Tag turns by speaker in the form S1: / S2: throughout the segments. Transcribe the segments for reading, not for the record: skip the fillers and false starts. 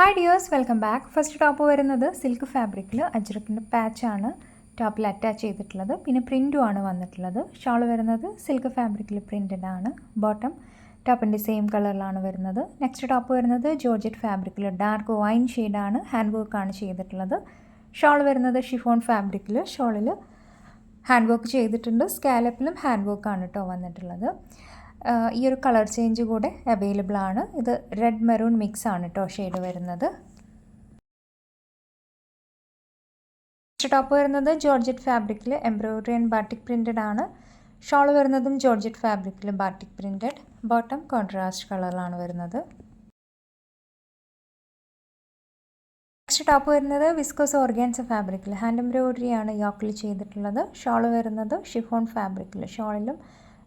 S1: Hi dears, welcome back. First top വരുന്നത് silk ഫാബ്രിക്കിൽ അജ്രക്കിൻ്റെ പാച്ചാണ് ടോപ്പിൽ അറ്റാച്ച് ചെയ്തിട്ടുള്ളത്. പിന്നെ പ്രിൻറ്റും ആണ് വന്നിട്ടുള്ളത്. ഷാൾ വരുന്നത് സിൽക്ക് ഫാബ്രിക്കിൽ പ്രിൻറ്റഡ് ആണ്. ബോട്ടം ടോപ്പിൻ്റെ സെയിം കളറിലാണ് വരുന്നത്. നെക്സ്റ്റ് ടോപ്പ് വരുന്നത് ജോർജറ്റ് ഫാബ്രിക്കിൽ ഡാർക്ക് വൈൻ ഷെയ്ഡാണ്. ഹാൻഡ് വർക്കാണ് ചെയ്തിട്ടുള്ളത്. ഷാൾ വരുന്നത് ഷിഫോൺ ഫാബ്രിക്കിൽ. ഷോളിൽ ഹാൻഡ് വർക്ക് ചെയ്തിട്ടുണ്ട്. സ്കാലപ്പിലും ഹാൻഡ് വർക്കാണ് കേട്ടോ വന്നിട്ടുള്ളത്. ഈ ഒരു കളർ ചേഞ്ച് കൂടെ അവൈലബിൾ ആണ്. ഇത് റെഡ് മെറൂൺ മിക്സ് ആണ് കേട്ടോ ഷെയ്ഡ് വരുന്നത്. നെക്സ്റ്റ് ടോപ്പ് വരുന്നത് ജോർജറ്റ് ഫാബ്രിക്കിൽ എംബ്രോയിഡറി ആൻഡ് ബാറ്റിക് പ്രിൻറ്റഡ് ആണ്. ഷോൾ വരുന്നതും ജോർജറ്റ് ഫാബ്രിക്കിൽ ബാറ്റിക് പ്രിൻറ്റഡ്. ബോട്ടം കോൺട്രാസ്റ്റ് കളറിലാണ് വരുന്നത്. നെക്സ്റ്റ് ടോപ്പ് വരുന്നത് വിസ്കോസ് ഓർഗാൻസ ഫാബ്രിക്കിൽ ഹാൻഡ് എംബ്രോയിഡറി ആണ് യോക്കിൽ ചെയ്തിട്ടുള്ളത്. ഷോൾ വരുന്നത് ഷിഫോൺ ഫാബ്രിക്കിൽ. ഷോളിലും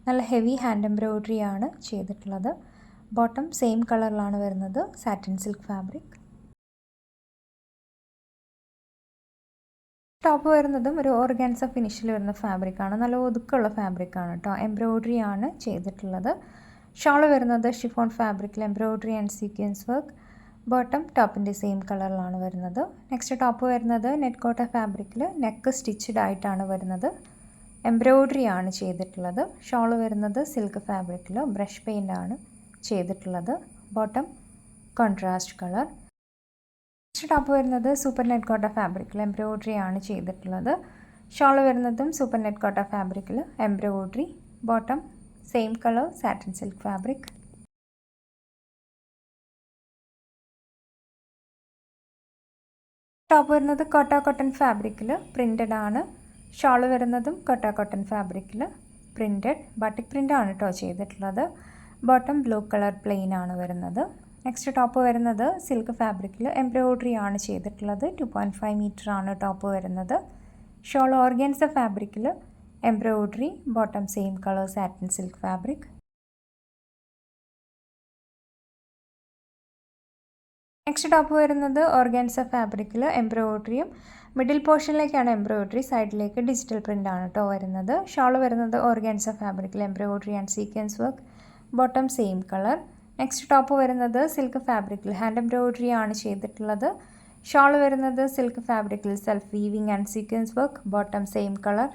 S1: നല്ല ഹെവി ഹാൻഡ് എംബ്രോയിഡറി ആണ് ചെയ്തിട്ടുള്ളത്. ബോട്ടം സെയിം കളറിലാണ് വരുന്നത്, സാറ്റിൻ സിൽക്ക് ഫാബ്രിക്. ടോപ്പ് വരുന്നതും ഒരു ഓർഗാൻസ ഫിനിഷിൽ വരുന്ന ഫാബ്രിക്കാണ്. നല്ല ഒതുക്കമുള്ള ഫാബ്രിക്കാണ് കേട്ടോ. എംബ്രോയിഡറി ആണ് ചെയ്തിട്ടുള്ളത്. ഷോൾ വരുന്നത് ഷിഫോൺ ഫാബ്രിക്കിൽ embroidery and sequence work. Bottom ടോപ്പിൻ്റെ സെയിം കളറിലാണ് വരുന്നത്. നെക്സ്റ്റ് ടോപ്പ് വരുന്നത് നെറ്റ് കോട്ട ഫാബ്രിക്കിൽ നെക്ക് സ്റ്റിച്ചഡ് ആയിട്ടാണ് വരുന്നത്. എംബ്രോയിഡറി ആണ് ചെയ്തിട്ടുള്ളത്. ഷോൾ വരുന്നത് സിൽക്ക് ഫാബ്രിക്കിൽ ബ്രഷ് പെയിൻ്റ് ആണ് ചെയ്തിട്ടുള്ളത്. Bottom contrast colour. Next top വരുന്നത് സൂപ്പർ നെറ്റ് കോട്ട ഫാബ്രിക്കിൽ എംബ്രോയിഡറി ആണ് ചെയ്തിട്ടുള്ളത്. ഷോൾ വരുന്നതും സൂപ്പർ നെറ്റ് കോട്ട ഫാബ്രിക്കിൽ embroidery. Bottom same colour, satin silk fabric. Top വരുന്നത് കോട്ട കോട്ടൺ ഫാബ്രിക്കിൽ പ്രിൻറ്റഡ് ആണ്. ഷോൾ വരുന്നതും കോട്ട കോട്ടൺ ഫാബ്രിക്കിൽ പ്രിൻറ്റഡ് ബാട്ടിക് പ്രിൻ്റ് ആണ് കേട്ടോ ചെയ്തിട്ടുള്ളത്. ബോട്ടം ബ്ലൂ കളർ പ്ലെയിൻ ആണ് വരുന്നത്. നെക്സ്റ്റ് ടോപ്പ് വരുന്നത് സിൽക്ക് ഫാബ്രിക്കിൽ എംബ്രോയിഡറി ആണ് ചെയ്തിട്ടുള്ളത്. 2.5 മീറ്റർ ആണ് ടോപ്പ് വരുന്നത്. ഷോൾ ഓർഗാൻസ ഫാബ്രിക്കിൽ embroidery. Bottom same colour, satin silk fabric. Next top വരുന്നത് ഓർഗാൻസ ഫാബ്രിക്കിൽ എംബ്രോയിഡറിയും മിഡിൽ പോർഷനിലേക്കാണ് എംബ്രോയിഡറി, സൈഡിലേക്ക് ഡിജിറ്റൽ പ്രിൻ്റ് ആണ് കേട്ടോ വരുന്നത്. ഷോൾ വരുന്നത് ഓർഗാൻസ ഫാബ്രിക്കിൽ embroidery and sequence work. Bottom same colour. Next top വരുന്നത് സിൽക്ക് ഫാബ്രിക്കിൽ ഹാൻഡ് എംബ്രോയിഡറി ആണ് ചെയ്തിട്ടുള്ളത്. ഷോൾ വരുന്നത് സിൽക്ക് ഫാബ്രിക്കിൽ self weaving and sequence work. Bottom same colour.